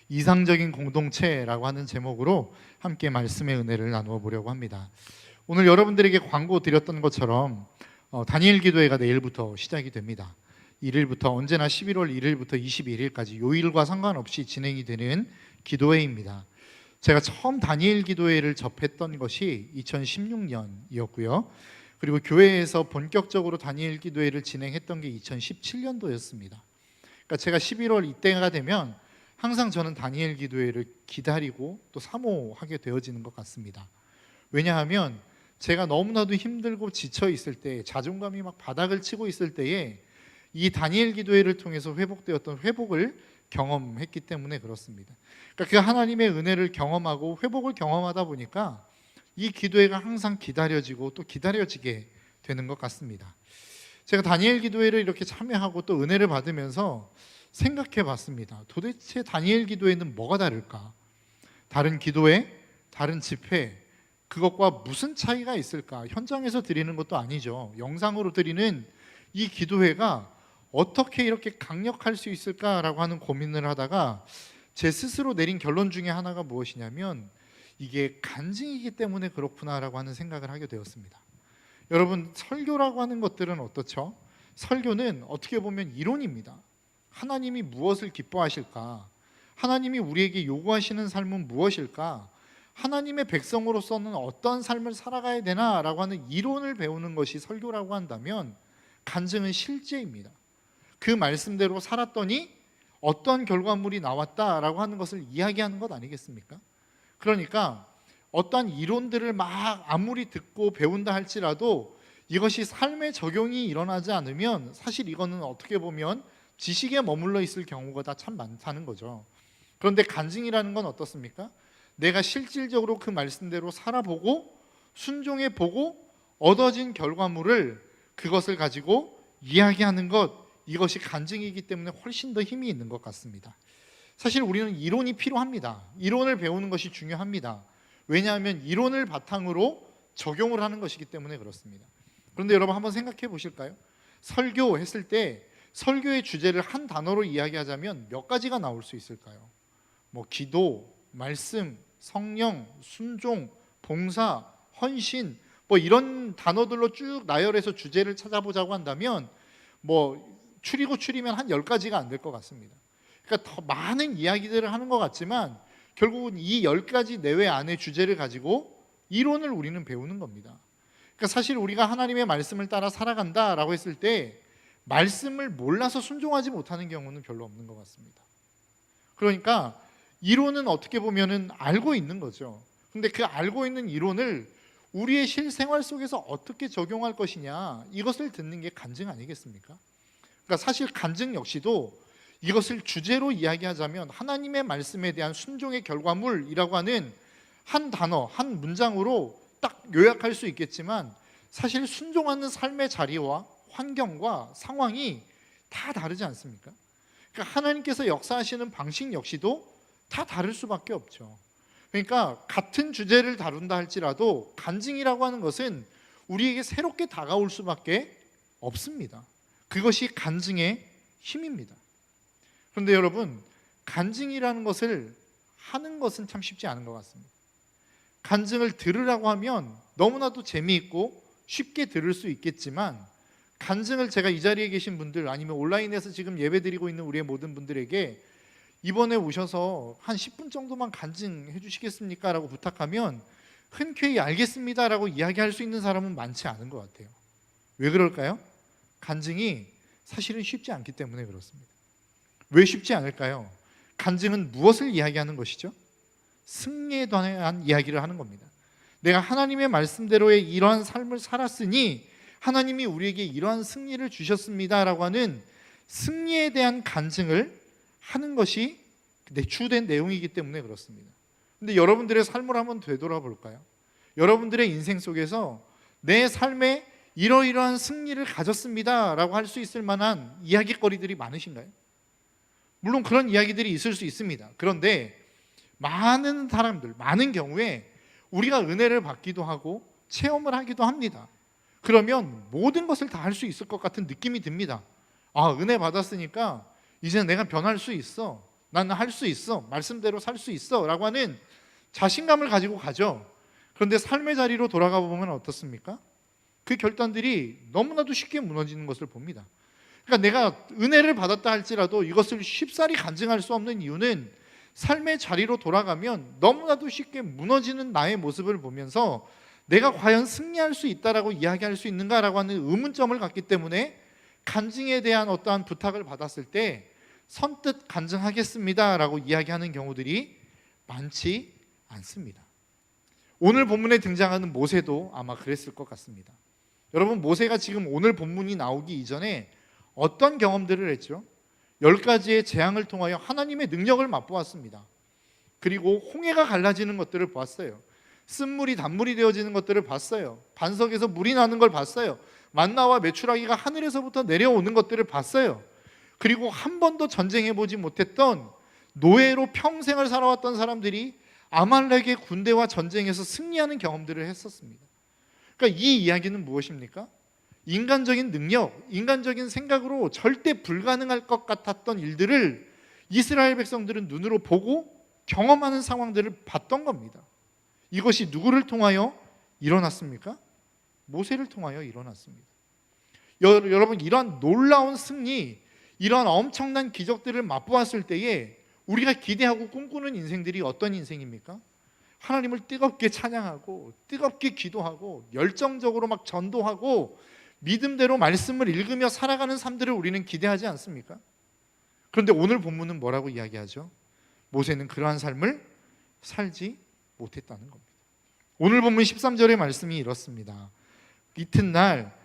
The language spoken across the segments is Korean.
이상적인 공동체라고 하는 제목으로 함께 말씀의 은혜를 나누어 보려고 합니다. 오늘 여러분들에게 광고 드렸던 것처럼 다니엘 기도회가 내일부터 시작이 됩니다. 1일부터 언제나 11월 1일부터 22일까지 요일과 상관없이 진행이 되는 기도회입니다. 제가 처음 다니엘 기도회를 접했던 것이 2016년이었고요. 그리고 교회에서 본격적으로 다니엘 기도회를 진행했던 게 2017년도였습니다. 그러니까 제가 11월 이때가 되면 항상 저는 다니엘 기도회를 기다리고 또 사모하게 되어지는 것 같습니다. 왜냐하면 제가 너무나도 힘들고 지쳐 있을 때, 자존감이 막 바닥을 치고 있을 때에 이 다니엘 기도회를 통해서 회복되었던 회복을 경험했기 때문에 그렇습니다. 그러니까 그 하나님의 은혜를 경험하고 회복을 경험하다 보니까 이 기도회가 항상 기다려지고 또 기다려지게 되는 것 같습니다. 제가 다니엘 기도회를 이렇게 참여하고 또 은혜를 받으면서 생각해 봤습니다. 도대체 다니엘 기도회는 뭐가 다를까? 다른 기도회, 다른 집회, 그것과 무슨 차이가 있을까? 현장에서 드리는 것도 아니죠. 영상으로 드리는 이 기도회가 어떻게 이렇게 강력할 수 있을까라고 하는 고민을 하다가 제 스스로 내린 결론 중에 하나가 무엇이냐면 이게 간증이기 때문에 그렇구나라고 하는 생각을 하게 되었습니다. 여러분, 설교라고 하는 것들은 어떻죠? 설교는 어떻게 보면 이론입니다. 하나님이 무엇을 기뻐하실까? 하나님이 우리에게 요구하시는 삶은 무엇일까? 하나님의 백성으로서는 어떤 삶을 살아가야 되나라고 하는 이론을 배우는 것이 설교라고 한다면 간증은 실제입니다. 그 말씀대로 살았더니 어떤 결과물이 나왔다라고 하는 것을 이야기하는 것 아니겠습니까? 그러니까 어떠한 이론들을 막 아무리 듣고 배운다 할지라도 이것이 삶의 적용이 일어나지 않으면 사실 이거는 어떻게 보면 지식에 머물러 있을 경우가 다 참 많다는 거죠. 그런데 간증이라는 건 어떻습니까? 내가 실질적으로 그 말씀대로 살아보고 순종해보고 얻어진 결과물을 그것을 가지고 이야기하는 것, 이것이 간증이기 때문에 훨씬 더 힘이 있는 것 같습니다. 사실 우리는 이론이 필요합니다. 이론을 배우는 것이 중요합니다. 왜냐하면 이론을 바탕으로 적용을 하는 것이기 때문에 그렇습니다. 그런데 여러분 한번 생각해 보실까요? 설교했을 때 설교의 주제를 한 단어로 이야기하자면 몇 가지가 나올 수 있을까요? 기도, 말씀, 성령, 순종, 봉사, 헌신, 이런 단어들로 쭉 나열해서 주제를 찾아보자고 한다면 추리면 한 10가지가 안 될 것 같습니다. 그러니까 더 많은 이야기들을 하는 것 같지만 결국은 이 10가지 내외 안의 주제를 가지고 이론을 우리는 배우는 겁니다. 그러니까 사실 우리가 하나님의 말씀을 따라 살아간다라고 했을 때 말씀을 몰라서 순종하지 못하는 경우는 별로 없는 것 같습니다. 그러니까 이론은 어떻게 보면은 알고 있는 거죠. 근데 그 알고 있는 이론을 우리의 실생활 속에서 어떻게 적용할 것이냐, 이것을 듣는 게 간증 아니겠습니까? 그러니까 사실 간증 역시도 이것을 주제로 이야기하자면 하나님의 말씀에 대한 순종의 결과물이라고 하는 한 단어, 한 문장으로 딱 요약할 수 있겠지만 사실 순종하는 삶의 자리와 환경과 상황이 다 다르지 않습니까? 그러니까 하나님께서 역사하시는 방식 역시도 다 다를 수밖에 없죠. 그러니까 같은 주제를 다룬다 할지라도 간증이라고 하는 것은 우리에게 새롭게 다가올 수밖에 없습니다. 그것이 간증의 힘입니다. 그런데 여러분, 간증이라는 것을 하는 것은 참 쉽지 않은 것 같습니다. 간증을 들으라고 하면 너무나도 재미있고 쉽게 들을 수 있겠지만 간증을 제가 이 자리에 계신 분들 아니면 온라인에서 지금 예배드리고 있는 우리의 모든 분들에게 이번에 오셔서 한 10분 정도만 간증해 주시겠습니까? 라고 부탁하면 흔쾌히 알겠습니다 라고 이야기할 수 있는 사람은 많지 않은 것 같아요. 왜 그럴까요? 간증이 사실은 쉽지 않기 때문에 그렇습니다. 왜 쉽지 않을까요? 간증은 무엇을 이야기하는 것이죠? 승리에 대한 이야기를 하는 겁니다. 내가 하나님의 말씀대로의 이러한 삶을 살았으니 하나님이 우리에게 이러한 승리를 주셨습니다 라고 하는 승리에 대한 간증을 하는 것이 주된 내용이기 때문에 그렇습니다. 그런데 여러분들의 삶을 한번 되돌아볼까요? 여러분들의 인생 속에서 내 삶에 이러이러한 승리를 가졌습니다 라고 할 수 있을 만한 이야기거리들이 많으신가요? 물론 그런 이야기들이 있을 수 있습니다. 그런데 많은 사람들, 많은 경우에 우리가 은혜를 받기도 하고 체험을 하기도 합니다. 그러면 모든 것을 다 할 수 있을 것 같은 느낌이 듭니다. 은혜 받았으니까 이제 내가 변할 수 있어. 나는 할 수 있어, 말씀대로 살 수 있어 라고 하는 자신감을 가지고 가죠. 그런데 삶의 자리로 돌아가 보면 어떻습니까? 그 결단들이 너무나도 쉽게 무너지는 것을 봅니다. 그러니까 내가 은혜를 받았다 할지라도 이것을 쉽사리 간증할 수 없는 이유는 삶의 자리로 돌아가면 너무나도 쉽게 무너지는 나의 모습을 보면서 내가 과연 승리할 수 있다라고 이야기할 수 있는가라고 하는 의문점을 갖기 때문에 간증에 대한 어떠한 부탁을 받았을 때 선뜻 간증하겠습니다라고 이야기하는 경우들이 많지 않습니다. 오늘 본문에 등장하는 모세도 아마 그랬을 것 같습니다. 여러분, 모세가 지금 오늘 본문이 나오기 이전에 어떤 경험들을 했죠? 10가지의 재앙을 통하여 하나님의 능력을 맛보았습니다. 그리고 홍해가 갈라지는 것들을 보았어요. 쓴물이 단물이 되어지는 것들을 봤어요. 반석에서 물이 나는 걸 봤어요. 만나와 메추라기가 하늘에서부터 내려오는 것들을 봤어요. 그리고 한 번도 전쟁해보지 못했던 노예로 평생을 살아왔던 사람들이 아말렉의 군대와 전쟁에서 승리하는 경험들을 했었습니다. 그러니까 이 이야기는 무엇입니까? 인간적인 능력, 인간적인 생각으로 절대 불가능할 것 같았던 일들을 이스라엘 백성들은 눈으로 보고 경험하는 상황들을 봤던 겁니다. 이것이 누구를 통하여 일어났습니까? 모세를 통하여 일어났습니다. 여러분, 이러한 놀라운 승리, 이러한 엄청난 기적들을 맛보았을 때에 우리가 기대하고 꿈꾸는 인생들이 어떤 인생입니까? 하나님을 뜨겁게 찬양하고 뜨겁게 기도하고 열정적으로 막 전도하고 믿음대로 말씀을 읽으며 살아가는 삶들을 우리는 기대하지 않습니까? 그런데 오늘 본문은 뭐라고 이야기하죠? 모세는 그러한 삶을 살지 못했다는 겁니다. 오늘 본문 13절의 말씀이 이렇습니다. 이튿날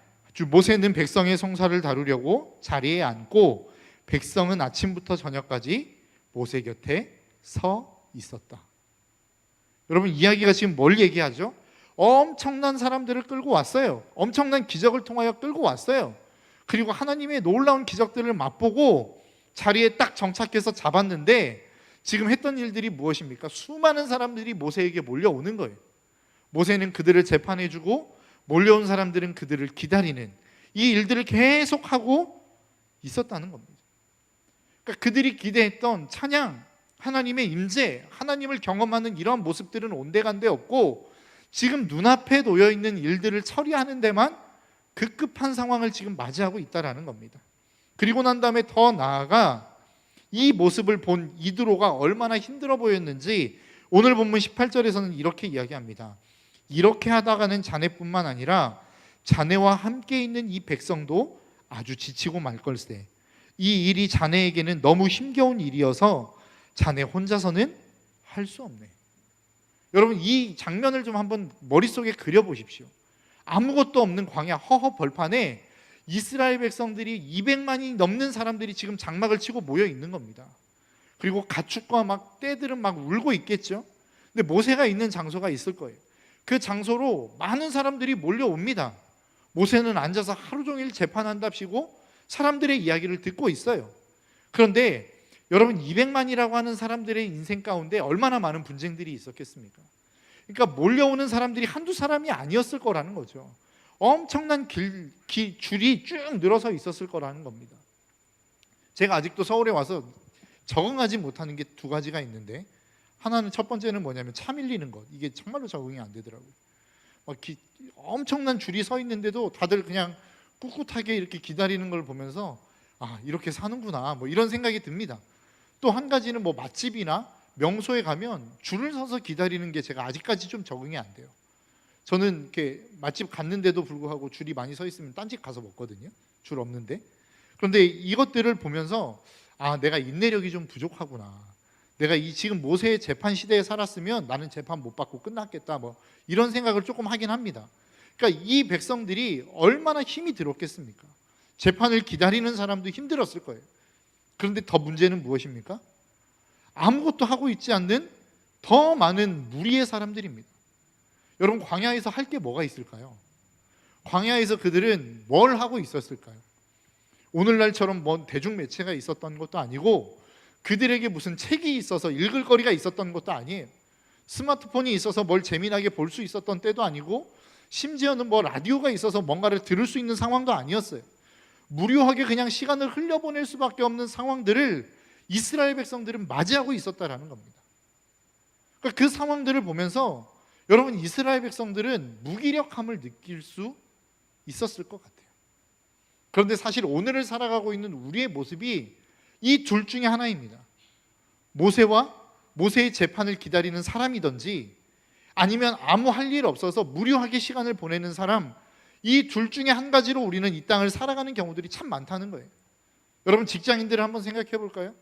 모세는 백성의 송사를 다루려고 자리에 앉고 백성은 아침부터 저녁까지 모세 곁에 서 있었다. 여러분, 이야기가 지금 뭘 얘기하죠? 엄청난 사람들을 끌고 왔어요. 엄청난 기적을 통하여 끌고 왔어요. 그리고 하나님의 놀라운 기적들을 맛보고 자리에 딱 정착해서 잡았는데 지금 했던 일들이 무엇입니까? 수많은 사람들이 모세에게 몰려오는 거예요. 모세는 그들을 재판해주고 몰려온 사람들은 그들을 기다리는 이 일들을 계속하고 있었다는 겁니다. 그러니까 그들이 기대했던 찬양, 하나님의 임재, 하나님을 경험하는 이런 모습들은 온데간데 없고 지금 눈앞에 놓여있는 일들을 처리하는 데만 급급한 상황을 지금 맞이하고 있다는 겁니다. 그리고 난 다음에 더 나아가 이 모습을 본 이드로가 얼마나 힘들어 보였는지 오늘 본문 18절에서는 이렇게 이야기합니다. 이렇게 하다가는 자네뿐만 아니라 자네와 함께 있는 이 백성도 아주 지치고 말 걸세. 이 일이 자네에게는 너무 힘겨운 일이어서 자네 혼자서는 할 수 없네. 여러분, 이 장면을 좀 한번 머릿속에 그려보십시오. 아무것도 없는 광야 허허 벌판에 이스라엘 백성들이 200만이 넘는 사람들이 지금 장막을 치고 모여 있는 겁니다. 그리고 가축과 막 떼들은 막 울고 있겠죠. 근데 모세가 있는 장소가 있을 거예요. 그 장소로 많은 사람들이 몰려옵니다. 모세는 앉아서 하루 종일 재판한답시고 사람들의 이야기를 듣고 있어요. 그런데 여러분, 200만이라고 하는 사람들의 인생 가운데 얼마나 많은 분쟁들이 있었겠습니까? 그러니까 몰려오는 사람들이 한두 사람이 아니었을 거라는 거죠. 엄청난 줄이 쭉 늘어서 있었을 거라는 겁니다. 제가 아직도 서울에 와서 적응하지 못하는 게 두 가지가 있는데, 하나는 첫 번째는 뭐냐면 차 밀리는 것. 이게 정말로 적응이 안 되더라고요. 막 엄청난 줄이 서 있는데도 다들 그냥 꿋꿋하게 이렇게 기다리는 걸 보면서 아, 이렇게 사는구나, 뭐 이런 생각이 듭니다. 또 한 가지는 뭐 맛집이나 명소에 가면 줄을 서서 기다리는 게 제가 아직까지 좀 적응이 안 돼요. 저는 이렇게 맛집 갔는데도 불구하고 줄이 많이 서 있으면 딴 집 가서 먹거든요. 줄 없는데. 그런데 이것들을 보면서 아, 내가 인내력이 좀 부족하구나. 내가 이 지금 모세의 재판 시대에 살았으면 나는 재판 못 받고 끝났겠다, 뭐 이런 생각을 조금 하긴 합니다. 그러니까 이 백성들이 얼마나 힘이 들었겠습니까? 재판을 기다리는 사람도 힘들었을 거예요. 그런데 더 문제는 무엇입니까? 아무것도 하고 있지 않는 더 많은 무리의 사람들입니다. 여러분, 광야에서 할 게 뭐가 있을까요? 광야에서 그들은 뭘 하고 있었을까요? 오늘날처럼 뭔 대중매체가 있었던 것도 아니고 그들에게 무슨 책이 있어서 읽을 거리가 있었던 것도 아니에요. 스마트폰이 있어서 뭘 재미나게 볼 수 있었던 때도 아니고 심지어는 뭐 라디오가 있어서 뭔가를 들을 수 있는 상황도 아니었어요. 무료하게 그냥 시간을 흘려보낼 수밖에 없는 상황들을 이스라엘 백성들은 맞이하고 있었다라는 겁니다. 그러니까 그 상황들을 보면서 여러분, 이스라엘 백성들은 무기력함을 느낄 수 있었을 것 같아요. 그런데 사실 오늘을 살아가고 있는 우리의 모습이 이 둘 중에 하나입니다. 모세와 모세의 재판을 기다리는 사람이든지 아니면 아무 할 일 없어서 무료하게 시간을 보내는 사람, 이 둘 중에 한 가지로 우리는 이 땅을 살아가는 경우들이 참 많다는 거예요. 여러분, 직장인들을 한번 생각해 볼까요?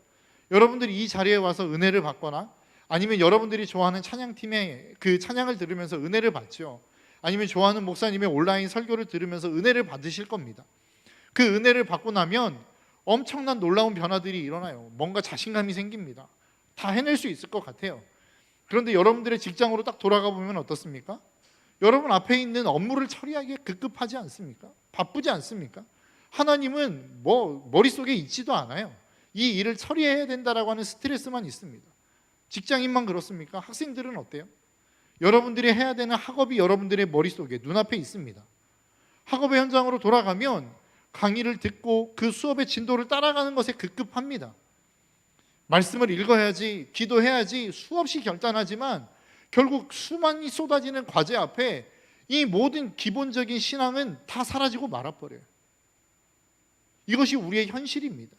여러분들이 이 자리에 와서 은혜를 받거나 아니면 여러분들이 좋아하는 찬양팀의 그 찬양을 들으면서 은혜를 받죠. 아니면 좋아하는 목사님의 온라인 설교를 들으면서 은혜를 받으실 겁니다. 그 은혜를 받고 나면 엄청난 놀라운 변화들이 일어나요. 뭔가 자신감이 생깁니다. 다 해낼 수 있을 것 같아요. 그런데 여러분들의 직장으로 딱 돌아가 보면 어떻습니까? 여러분 앞에 있는 업무를 처리하기에 급급하지 않습니까? 바쁘지 않습니까? 하나님은 머릿속에 있지도 않아요. 이 일을 처리해야 된다라고 하는 스트레스만 있습니다. 직장인만 그렇습니까? 학생들은 어때요? 여러분들이 해야 되는 학업이 여러분들의 머릿속에 눈앞에 있습니다. 학업의 현장으로 돌아가면 강의를 듣고 그 수업의 진도를 따라가는 것에 급급합니다. 말씀을 읽어야지, 기도해야지 수없이 결단하지만 결국 수많이 쏟아지는 과제 앞에 이 모든 기본적인 신앙은 다 사라지고 말아버려요. 이것이 우리의 현실입니다.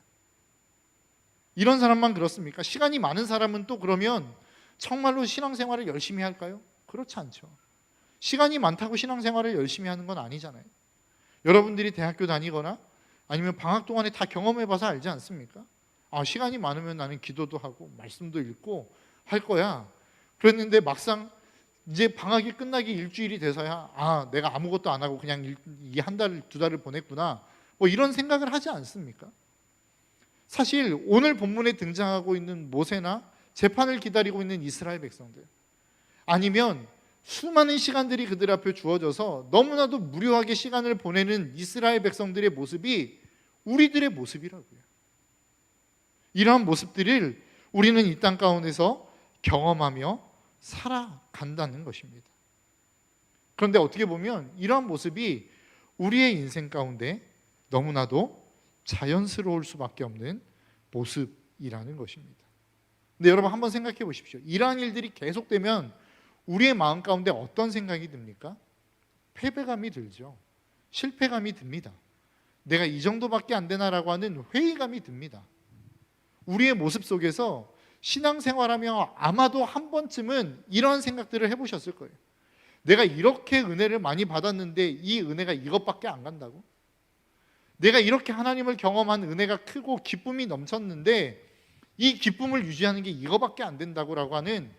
이런 사람만 그렇습니까? 시간이 많은 사람은 또 그러면 정말로 신앙생활을 열심히 할까요? 그렇지 않죠. 시간이 많다고 신앙생활을 열심히 하는 건 아니잖아요. 여러분들이 대학교 다니거나 아니면 방학 동안에 다 경험해봐서 알지 않습니까? 시간이 많으면 나는 기도도 하고 말씀도 읽고 할 거야. 그랬는데 막상 이제 방학이 끝나기 일주일이 돼서야 내가 아무것도 안 하고 그냥 이 한 달, 두 달을 보냈구나, 이런 생각을 하지 않습니까? 사실 오늘 본문에 등장하고 있는 모세나 재판을 기다리고 있는 이스라엘 백성들, 아니면 수많은 시간들이 그들 앞에 주어져서 너무나도 무료하게 시간을 보내는 이스라엘 백성들의 모습이 우리들의 모습이라고요. 이러한 모습들을 우리는 이 땅 가운데서 경험하며 살아간다는 것입니다. 그런데 어떻게 보면 이러한 모습이 우리의 인생 가운데 너무나도 자연스러울 수밖에 없는 모습이라는 것입니다. 근데 여러분 한번 생각해 보십시오. 이러한 일들이 계속되면 우리의 마음 가운데 어떤 생각이 듭니까? 패배감이 들죠. 실패감이 듭니다. 내가 이 정도밖에 안 되나라고 하는 회의감이 듭니다. 우리의 모습 속에서 신앙생활하며 아마도 한 번쯤은 이런 생각들을 해보셨을 거예요. 내가 이렇게 은혜를 많이 받았는데 이 은혜가 이것밖에 안 간다고? 내가 이렇게 하나님을 경험한 은혜가 크고 기쁨이 넘쳤는데 이 기쁨을 유지하는 게 이거밖에 안 된다고 하는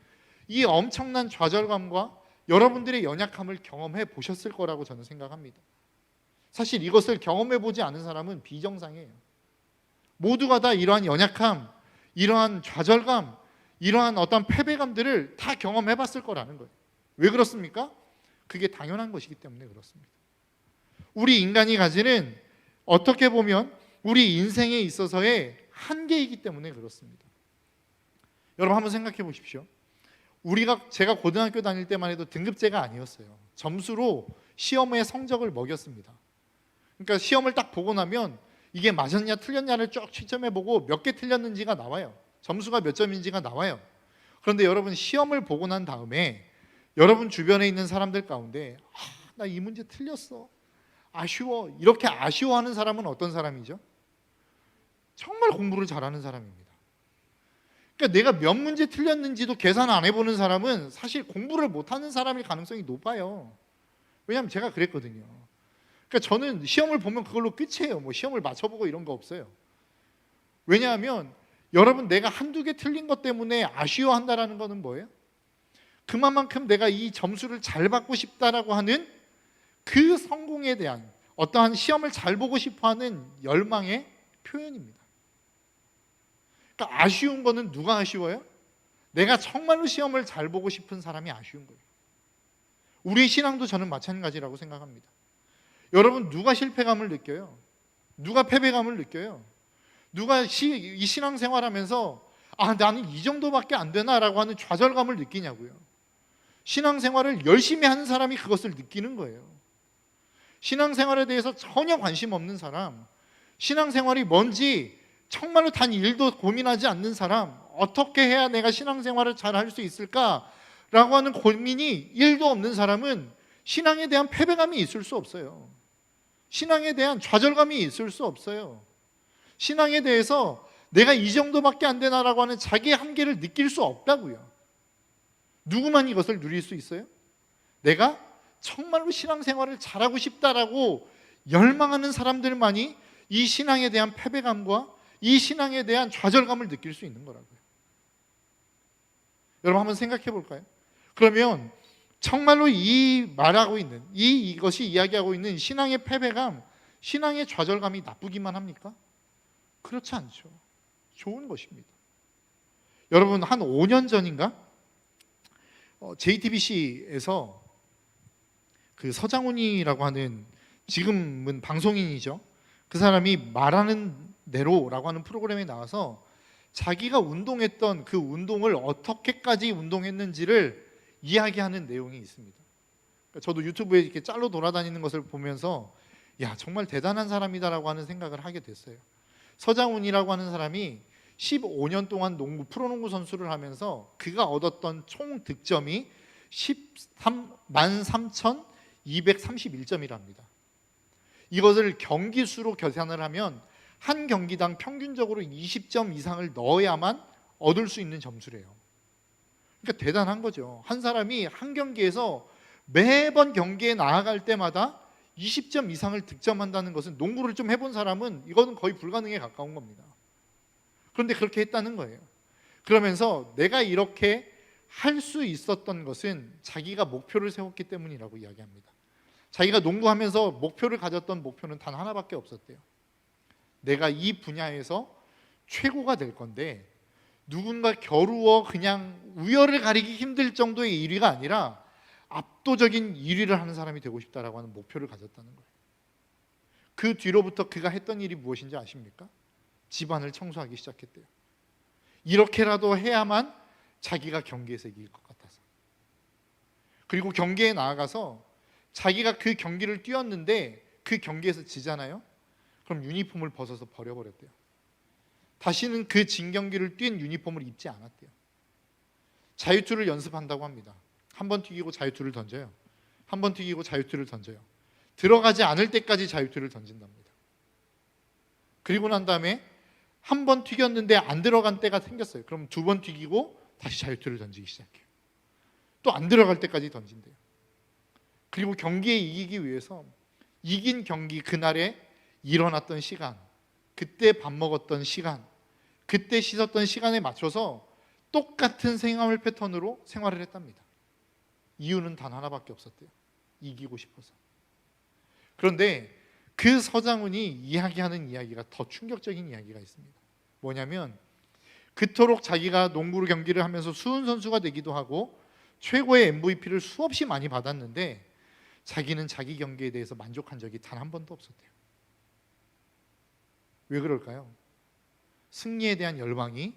이 엄청난 좌절감과 여러분들의 연약함을 경험해 보셨을 거라고 저는 생각합니다. 사실 이것을 경험해 보지 않은 사람은 비정상이에요. 모두가 다 이러한 연약함, 이러한 좌절감, 이러한 어떤 패배감들을 다 경험해 봤을 거라는 거예요. 왜 그렇습니까? 그게 당연한 것이기 때문에 그렇습니다. 우리 인간이 가지는 어떻게 보면 우리 인생에 있어서의 한계이기 때문에 그렇습니다. 여러분 한번 생각해 보십시오. 제가 고등학교 다닐 때만 해도 등급제가 아니었어요. 점수로 시험의 성적을 먹였습니다. 그러니까 시험을 딱 보고 나면 이게 맞았냐 틀렸냐를 쭉 채점해보고 몇 개 틀렸는지가 나와요. 점수가 몇 점인지가 나와요. 그런데 여러분 시험을 보고 난 다음에 여러분 주변에 있는 사람들 가운데 나 이 문제 틀렸어, 아쉬워, 이렇게 아쉬워하는 사람은 어떤 사람이죠? 정말 공부를 잘하는 사람입니다. 그러니까 내가 몇 문제 틀렸는지도 계산 안 해보는 사람은 사실 공부를 못하는 사람일 가능성이 높아요. 왜냐하면 제가 그랬거든요. 그러니까 저는 시험을 보면 그걸로 끝이에요. 시험을 맞춰보고 이런 거 없어요. 왜냐하면 여러분 내가 한두 개 틀린 것 때문에 아쉬워한다라는 거는 뭐예요? 그만큼 내가 이 점수를 잘 받고 싶다라고 하는 그 성공에 대한 어떠한 시험을 잘 보고 싶어하는 열망의 표현입니다. 그러니까 아쉬운 거는 누가 아쉬워요? 내가 정말로 시험을 잘 보고 싶은 사람이 아쉬운 거예요. 우리의 신앙도 저는 마찬가지라고 생각합니다. 여러분 누가 실패감을 느껴요? 누가 패배감을 느껴요? 누가 이 신앙생활하면서 나는 이 정도밖에 안 되나라고 하는 좌절감을 느끼냐고요. 신앙생활을 열심히 하는 사람이 그것을 느끼는 거예요. 신앙생활에 대해서 전혀 관심 없는 사람, 신앙생활이 뭔지 정말로 단 일도 고민하지 않는 사람, 어떻게 해야 내가 신앙생활을 잘 할 수 있을까라고 하는 고민이 일도 없는 사람은 신앙에 대한 패배감이 있을 수 없어요. 신앙에 대한 좌절감이 있을 수 없어요. 신앙에 대해서 내가 이 정도밖에 안 되나라고 하는 자기의 한계를 느낄 수 없다고요. 누구만 이것을 누릴 수 있어요? 내가 정말로 신앙생활을 잘하고 싶다라고 열망하는 사람들만이 이 신앙에 대한 패배감과 이 신앙에 대한 좌절감을 느낄 수 있는 거라고요. 여러분 한번 생각해 볼까요? 그러면 정말로 이 말하고 있는 이것이 이야기하고 있는 신앙의 패배감, 신앙의 좌절감이 나쁘기만 합니까? 그렇지 않죠. 좋은 것입니다. 여러분 한 5년 전인가 JTBC에서 그 서장훈이라고 하는 지금은 방송인이죠. 그 사람이 말하는 대로라고 하는 프로그램에 나와서 자기가 운동했던 그 운동을 어떻게까지 운동했는지를 이야기하는 내용이 있습니다. 저도 유튜브에 이렇게 짤로 돌아다니는 것을 보면서 야 정말 대단한 사람이다라고 하는 생각을 하게 됐어요. 서장훈이라고 하는 사람이 15년 동안 농구 프로농구 선수를 하면서 그가 얻었던 총 득점이 13,231점이랍니다. 이것을 경기 수로 계산을 하면 한 경기당 평균적으로 20점 이상을 넣어야만 얻을 수 있는 점수래요. 그러니까 대단한 거죠. 한 사람이 한 경기에서 매번 경기에 나아갈 때마다 20점 이상을 득점한다는 것은 농구를 좀 해본 사람은 이거는 거의 불가능에 가까운 겁니다. 그런데 그렇게 했다는 거예요. 그러면서 내가 이렇게 할 수 있었던 것은 자기가 목표를 세웠기 때문이라고 이야기합니다. 자기가 농구하면서 목표를 가졌던 목표는 단 하나밖에 없었대요. 내가 이 분야에서 최고가 될 건데 누군가 겨루어 그냥 우열을 가리기 힘들 정도의 1위가 아니라 압도적인 1위를 하는 사람이 되고 싶다라고 하는 목표를 가졌다는 거예요. 그 뒤로부터 그가 했던 일이 무엇인지 아십니까? 집안을 청소하기 시작했대요. 이렇게라도 해야만 자기가 경기에서 이길 것 같아서. 그리고 경기에 나아가서 자기가 그 경기를 뛰었는데 그 경기에서 지잖아요? 그럼 유니폼을 벗어서 버려버렸대요. 다시는 그 진 경기를 뛴 유니폼을 입지 않았대요. 자유투를 연습한다고 합니다. 한 번 튀기고 자유투를 던져요. 한 번 튀기고 자유투를 던져요. 들어가지 않을 때까지 자유투를 던진답니다. 그리고 난 다음에 한 번 튀겼는데 안 들어간 때가 생겼어요. 그럼 두 번 튀기고 다시 자유투를 던지기 시작해요. 또 안 들어갈 때까지 던진대요. 그리고 경기에 이기기 위해서 이긴 경기 그날에 일어났던 시간, 그때 밥 먹었던 시간, 그때 씻었던 시간에 맞춰서 똑같은 생활 패턴으로 생활을 했답니다. 이유는 단 하나밖에 없었대요. 이기고 싶어서. 그런데 그 서장훈이 이야기하는 이야기가 더 충격적인 이야기가 있습니다. 뭐냐면 그토록 자기가 농구 경기를 하면서 수훈 선수가 되기도 하고 최고의 MVP를 수없이 많이 받았는데 자기는 자기 경기에 대해서 만족한 적이 단 한 번도 없었대요. 왜 그럴까요? 승리에 대한 열망이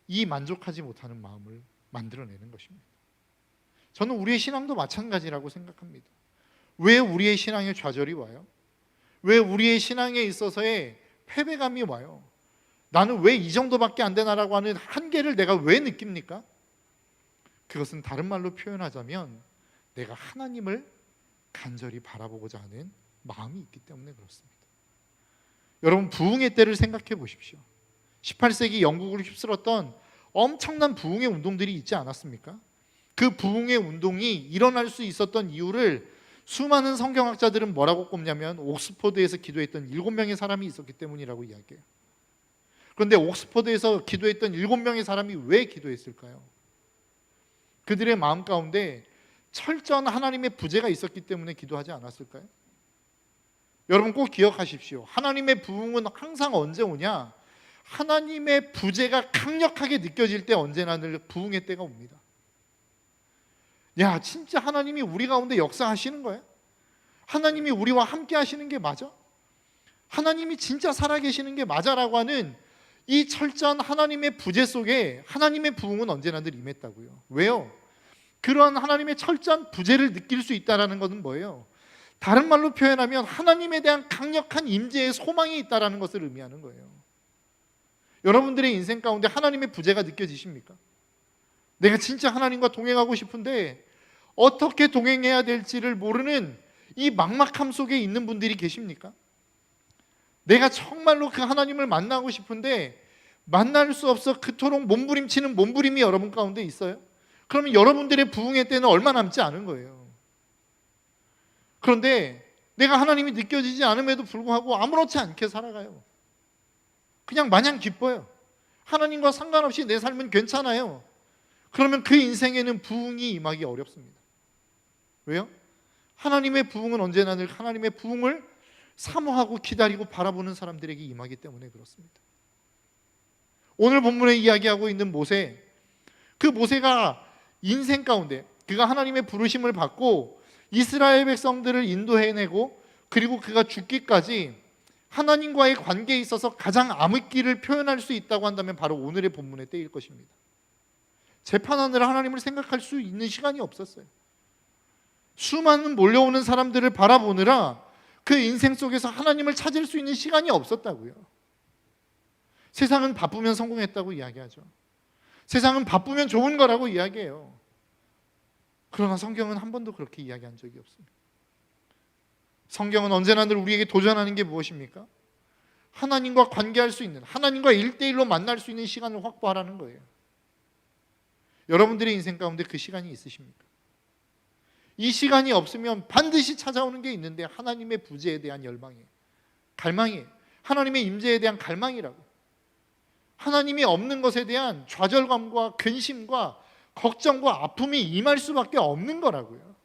이 만족하지 못하는 마음을 만들어내는 것입니다. 저는 우리의 신앙도 마찬가지라고 생각합니다. 왜 우리의 신앙에 좌절이 와요? 왜 우리의 신앙에 있어서의 패배감이 와요? 나는 왜 이 정도밖에 안 되나라고 하는 한계를 내가 왜 느낍니까? 그것은 다른 말로 표현하자면 내가 하나님을 간절히 바라보고자 하는 마음이 있기 때문에 그렇습니다. 여러분 부흥의 때를 생각해 보십시오. 18세기 영국을 휩쓸었던 엄청난 부흥의 운동들이 있지 않았습니까? 그 부흥의 운동이 일어날 수 있었던 이유를 수많은 성경학자들은 뭐라고 꼽냐면 옥스퍼드에서 기도했던 7명의 사람이 있었기 때문이라고 이야기해요. 그런데 옥스퍼드에서 기도했던 7명의 사람이 왜 기도했을까요? 그들의 마음 가운데 철저한 하나님의 부재가 있었기 때문에 기도하지 않았을까요? 여러분 꼭 기억하십시오. 하나님의 부흥은 항상 언제 오냐? 하나님의 부재가 강력하게 느껴질 때 언제나 늘 부흥의 때가 옵니다. 야, 진짜 하나님이 우리 가운데 역사하시는 거예요? 하나님이 우리와 함께 하시는 게 맞아? 하나님이 진짜 살아계시는 게 맞아라고 하는 이 철저한 하나님의 부재 속에 하나님의 부흥은 언제나 늘 임했다고요. 왜요? 그러한 하나님의 철저한 부재를 느낄 수 있다는 것은 뭐예요? 다른 말로 표현하면 하나님에 대한 강력한 임재의 소망이 있다는 것을 의미하는 거예요. 여러분들의 인생 가운데 하나님의 부재가 느껴지십니까? 내가 진짜 하나님과 동행하고 싶은데 어떻게 동행해야 될지를 모르는 이 막막함 속에 있는 분들이 계십니까? 내가 정말로 그 하나님을 만나고 싶은데 만날 수 없어 그토록 몸부림치는 몸부림이 여러분 가운데 있어요? 그러면 여러분들의 부흥의 때는 얼마 남지 않은 거예요. 그런데 내가 하나님이 느껴지지 않음에도 불구하고 아무렇지 않게 살아가요. 그냥 마냥 기뻐요. 하나님과 상관없이 내 삶은 괜찮아요. 그러면 그 인생에는 부흥이 임하기 어렵습니다. 왜요? 하나님의 부흥은 언제나 늘 하나님의 부흥을 사모하고 기다리고 바라보는 사람들에게 임하기 때문에 그렇습니다. 오늘 본문에 이야기하고 있는 모세, 그 모세가 인생 가운데 그가 하나님의 부르심을 받고 이스라엘 백성들을 인도해내고 그리고 그가 죽기까지 하나님과의 관계에 있어서 가장 암흑기를 표현할 수 있다고 한다면 바로 오늘의 본문의 때일 것입니다. 재판하느라 하나님을 생각할 수 있는 시간이 없었어요. 수많은 몰려오는 사람들을 바라보느라 그 인생 속에서 하나님을 찾을 수 있는 시간이 없었다고요. 세상은 바쁘면 성공했다고 이야기하죠. 세상은 바쁘면 좋은 거라고 이야기해요. 그러나 성경은 한 번도 그렇게 이야기한 적이 없습니다. 성경은 언제나 늘 우리에게 도전하는 게 무엇입니까? 하나님과 관계할 수 있는, 하나님과 1대1로 만날 수 있는 시간을 확보하라는 거예요. 여러분들의 인생 가운데 그 시간이 있으십니까? 이 시간이 없으면 반드시 찾아오는 게 있는데 하나님의 부재에 대한 열망이에요. 갈망이에요. 하나님의 임재에 대한 갈망이라고. 하나님이 없는 것에 대한 좌절감과 근심과 걱정과 아픔이 임할 수밖에 없는 거라고요.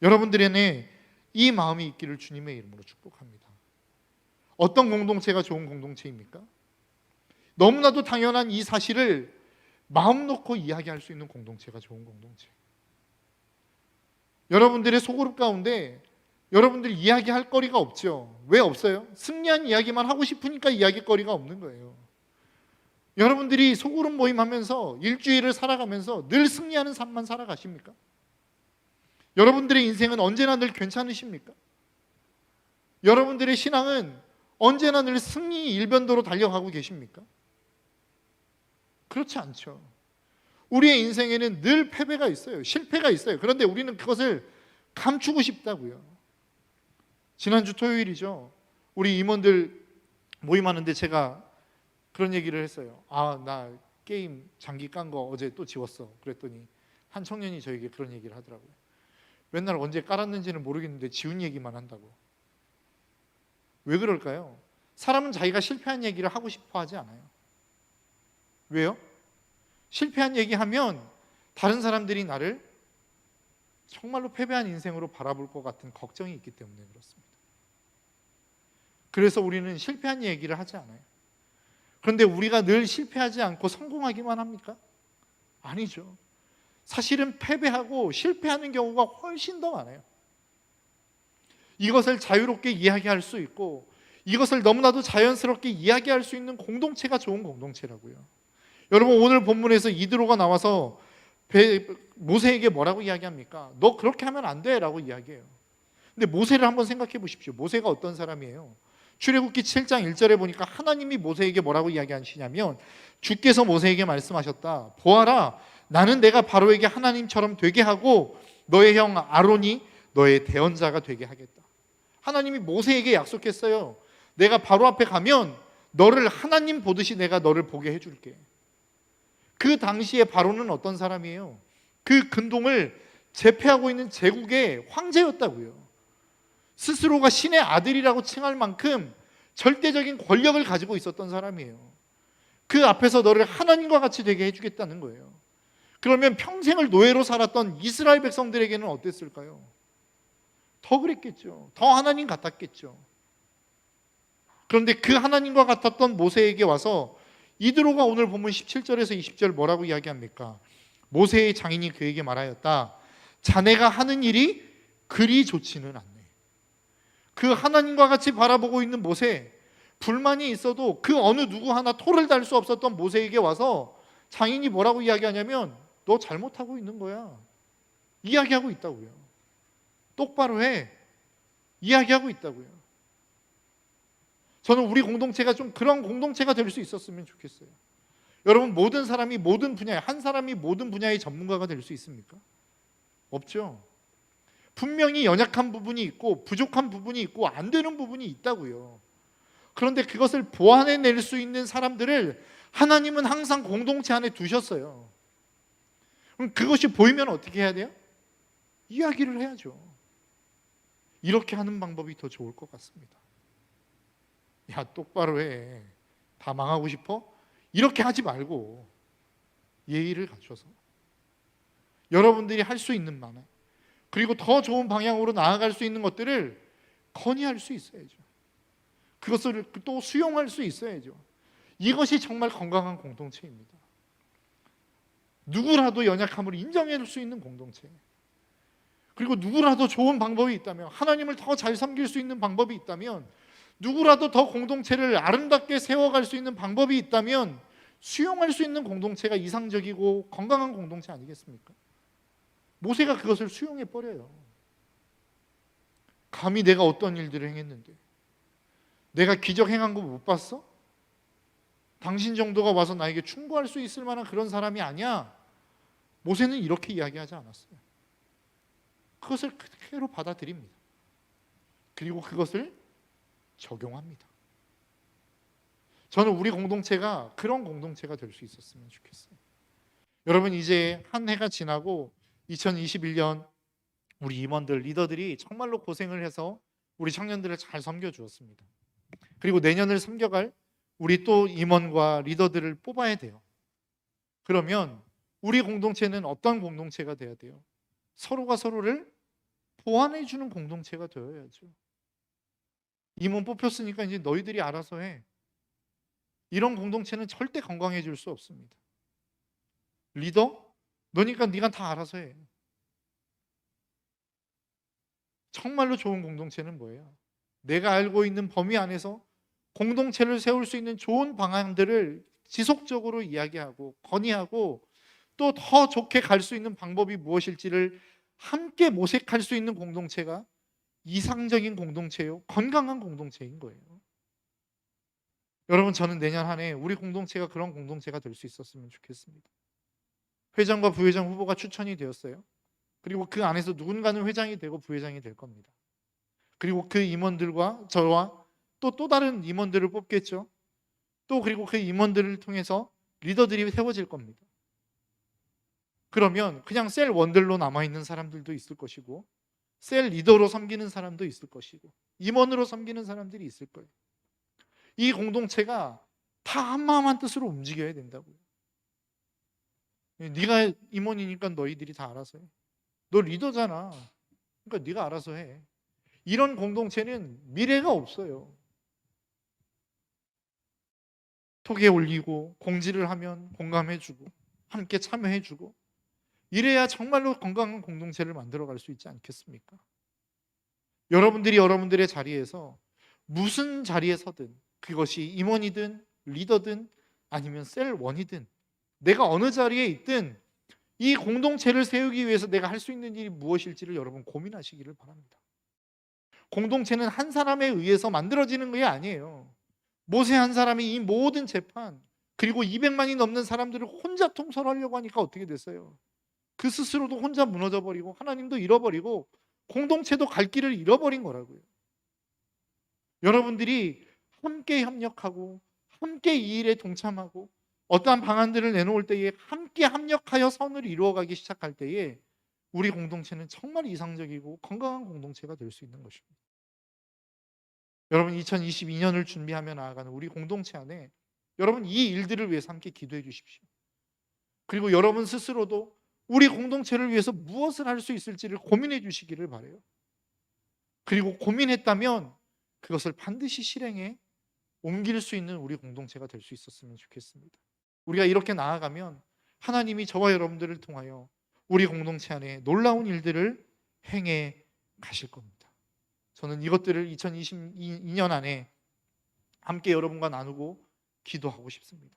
여러분들에게 이 마음이 있기를 주님의 이름으로 축복합니다. 어떤 공동체가 좋은 공동체입니까? 너무나도 당연한 이 사실을 마음 놓고 이야기할 수 있는 공동체가 좋은 공동체. 여러분들의 소그룹 가운데 여러분들 이야기할 거리가 없죠. 왜 없어요? 승리한 이야기만 하고 싶으니까 이야기거리가 없는 거예요. 여러분들이 소그룹 모임하면서 일주일을 살아가면서 늘 승리하는 삶만 살아가십니까? 여러분들의 인생은 언제나 늘 괜찮으십니까? 여러분들의 신앙은 언제나 늘 승리 일변도로 달려가고 계십니까? 그렇지 않죠. 우리의 인생에는 늘 패배가 있어요. 실패가 있어요. 그런데 우리는 그것을 감추고 싶다고요. 지난주 토요일이죠. 우리 임원들 모임하는데 제가 그런 얘기를 했어요. 나 게임 장기 깐 거 어제 또 지웠어. 그랬더니 한 청년이 저에게 그런 얘기를 하더라고요. 맨날 언제 깔았는지는 모르겠는데 지운 얘기만 한다고. 왜 그럴까요? 사람은 자기가 실패한 얘기를 하고 싶어 하지 않아요. 왜요? 실패한 얘기하면 다른 사람들이 나를 정말로 패배한 인생으로 바라볼 것 같은 걱정이 있기 때문에 그렇습니다. 그래서 우리는 실패한 얘기를 하지 않아요. 그런데 우리가 늘 실패하지 않고 성공하기만 합니까? 아니죠. 사실은 패배하고 실패하는 경우가 훨씬 더 많아요. 이것을 자유롭게 이야기할 수 있고 이것을 너무나도 자연스럽게 이야기할 수 있는 공동체가 좋은 공동체라고요. 여러분 오늘 본문에서 이드로가 나와서 모세에게 뭐라고 이야기합니까? 너 그렇게 하면 안 돼 라고 이야기해요. 근데 모세를 한번 생각해 보십시오. 모세가 어떤 사람이에요? 출애굽기 7장 1절에 보니까 하나님이 모세에게 뭐라고 이야기하시냐면 주께서 모세에게 말씀하셨다. 보아라, 나는 내가 바로에게 하나님처럼 되게 하고 너의 형 아론이 너의 대언자가 되게 하겠다. 하나님이 모세에게 약속했어요. 내가 바로 앞에 가면 너를 하나님 보듯이 내가 너를 보게 해줄게. 그 당시에 바로는 어떤 사람이에요? 그 근동을 제패하고 있는 제국의 황제였다고요. 스스로가 신의 아들이라고 칭할 만큼 절대적인 권력을 가지고 있었던 사람이에요. 그 앞에서 너를 하나님과 같이 되게 해주겠다는 거예요. 그러면 평생을 노예로 살았던 이스라엘 백성들에게는 어땠을까요? 더 그랬겠죠. 더 하나님 같았겠죠. 그런데 그 하나님과 같았던 모세에게 와서 이드로가 오늘 본문 17절에서 20절 뭐라고 이야기합니까? 모세의 장인이 그에게 말하였다. 자네가 하는 일이 그리 좋지는 않네. 그 하나님과 같이 바라보고 있는 모세, 불만이 있어도 그 어느 누구 하나 토를 달 수 없었던 모세에게 와서 장인이 뭐라고 이야기하냐면 너 잘못하고 있는 거야. 이야기하고 있다고요. 똑바로 해. 이야기하고 있다고요. 저는 우리 공동체가 좀 그런 공동체가 될 수 있었으면 좋겠어요. 여러분, 모든 사람이 모든 분야에, 한 사람이 모든 분야의 전문가가 될 수 있습니까? 없죠. 분명히 연약한 부분이 있고 부족한 부분이 있고 안 되는 부분이 있다고요. 그런데 그것을 보완해낼 수 있는 사람들을 하나님은 항상 공동체 안에 두셨어요. 그럼 그것이 보이면 어떻게 해야 돼요? 이야기를 해야죠. 이렇게 하는 방법이 더 좋을 것 같습니다. 야, 똑바로 해. 다 망하고 싶어? 이렇게 하지 말고 예의를 갖춰서 여러분들이 할 수 있는 만한, 그리고 더 좋은 방향으로 나아갈 수 있는 것들을 건의할 수 있어야죠. 그것을 또 수용할 수 있어야죠. 이것이 정말 건강한 공동체입니다. 누구라도 연약함을 인정해 줄 수 있는 공동체, 그리고 누구라도 좋은 방법이 있다면, 하나님을 더 잘 섬길 수 있는 방법이 있다면, 누구라도 더 공동체를 아름답게 세워갈 수 있는 방법이 있다면 수용할 수 있는 공동체가 이상적이고 건강한 공동체 아니겠습니까? 모세가 그것을 수용해 버려요. 감히 내가 어떤 일들을 행했는데, 내가 기적 행한 거 못 봤어? 당신 정도가 와서 나에게 충고할 수 있을 만한 그런 사람이 아니야. 모세는 이렇게 이야기하지 않았어요. 그것을 그대로 받아들입니다. 그리고 그것을 적용합니다. 저는 우리 공동체가 그런 공동체가 될 수 있었으면 좋겠어요. 여러분, 이제 한 해가 지나고 2021년 우리 임원들, 리더들이 정말로 고생을 해서 우리 청년들을 잘 섬겨주었습니다. 그리고 내년을 섬겨갈 우리 또 임원과 리더들을 뽑아야 돼요. 그러면 우리 공동체는 어떤 공동체가 돼야 돼요? 서로가 서로를 보완해 주는 공동체가 되어야죠. 임원 뽑혔으니까 이제 너희들이 알아서 해. 이런 공동체는 절대 건강해질 수 없습니다. 리더? 너니까 네가 다 알아서 해. 정말로 좋은 공동체는 뭐예요? 내가 알고 있는 범위 안에서 공동체를 세울 수 있는 좋은 방안들을 지속적으로 이야기하고 건의하고 또 더 좋게 갈 수 있는 방법이 무엇일지를 함께 모색할 수 있는 공동체가 이상적인 공동체요, 건강한 공동체인 거예요. 여러분, 저는 내년 한 해 우리 공동체가 그런 공동체가 될 수 있었으면 좋겠습니다. 회장과 부회장 후보가 추천이 되었어요. 그리고 그 안에서 누군가는 회장이 되고 부회장이 될 겁니다. 그리고 그 임원들과 저와 또 다른 임원들을 뽑겠죠. 또 그리고 그 임원들을 통해서 리더들이 세워질 겁니다. 그러면 그냥 셀 원들로 남아있는 사람들도 있을 것이고, 셀 리더로 섬기는 사람도 있을 것이고, 임원으로 섬기는 사람들이 있을 거예요. 이 공동체가 다 한마음 한뜻으로 움직여야 된다고요. 네가 임원이니까 너희들이 다 알아서 해. 너 리더잖아. 그러니까 네가 알아서 해. 이런 공동체는 미래가 없어요. 톡에 올리고 공지를 하면 공감해주고 함께 참여해주고, 이래야 정말로 건강한 공동체를 만들어갈 수 있지 않겠습니까? 여러분들이 여러분들의 자리에서 무슨 자리에 서든, 그것이 임원이든 리더든 아니면 셀원이든 내가 어느 자리에 있든 이 공동체를 세우기 위해서 내가 할 수 있는 일이 무엇일지를 여러분 고민하시기를 바랍니다. 공동체는 한 사람에 의해서 만들어지는 게 아니에요. 모세 한 사람이 이 모든 재판, 그리고 200만이 넘는 사람들을 혼자 통솔하려고 하니까 어떻게 됐어요? 그 스스로도 혼자 무너져 버리고 하나님도 잃어버리고 공동체도 갈 길을 잃어버린 거라고요. 여러분들이 함께 협력하고 함께 이 일에 동참하고 어떠한 방안들을 내놓을 때에 함께 합력하여 선을 이루어가기 시작할 때에 우리 공동체는 정말 이상적이고 건강한 공동체가 될 수 있는 것입니다. 여러분, 2022년을 준비하며 나아가는 우리 공동체 안에 여러분 이 일들을 위해서 함께 기도해 주십시오. 그리고 여러분 스스로도 우리 공동체를 위해서 무엇을 할 수 있을지를 고민해 주시기를 바라요. 그리고 고민했다면 그것을 반드시 실행에 옮길 수 있는 우리 공동체가 될 수 있었으면 좋겠습니다. 우리가 이렇게 나아가면 하나님이 저와 여러분들을 통하여 우리 공동체 안에 놀라운 일들을 행해 가실 겁니다. 저는 이것들을 2022년 안에 함께 여러분과 나누고 기도하고 싶습니다.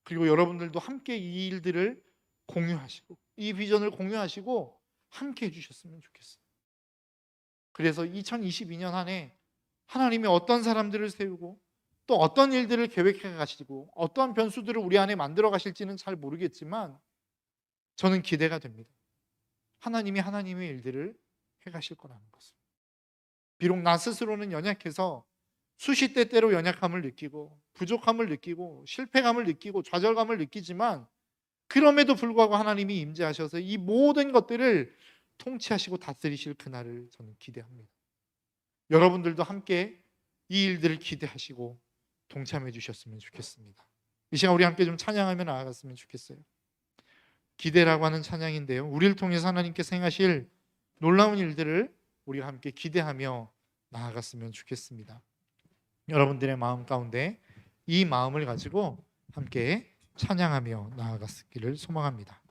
그리고 여러분들도 함께 이 일들을 공유하시고 이 비전을 공유하시고 함께 해주셨으면 좋겠어요. 그래서 2022년 안에 하나님이 어떤 사람들을 세우고 또 어떤 일들을 계획해 가시고 어떠한 변수들을 우리 안에 만들어 가실지는 잘 모르겠지만 저는 기대가 됩니다. 하나님이 하나님의 일들을 해 가실 거라는 것을. 비록 나 스스로는 연약해서 수시때때로 연약함을 느끼고 부족함을 느끼고 실패감을 느끼고 좌절감을 느끼지만 그럼에도 불구하고 하나님이 임재하셔서 이 모든 것들을 통치하시고 다스리실 그날을 저는 기대합니다. 여러분들도 함께 이 일들을 기대하시고 동참해 주셨으면 좋겠습니다. 이 시간 우리 함께 좀 찬양하며 나아갔으면 좋겠어요. 기대라고 하는 찬양인데요, 우리를 통해서 하나님께서 행하실 놀라운 일들을 우리가 함께 기대하며 나아갔으면 좋겠습니다. 여러분들의 마음 가운데 이 마음을 가지고 함께 찬양하며 나아갔기를 소망합니다.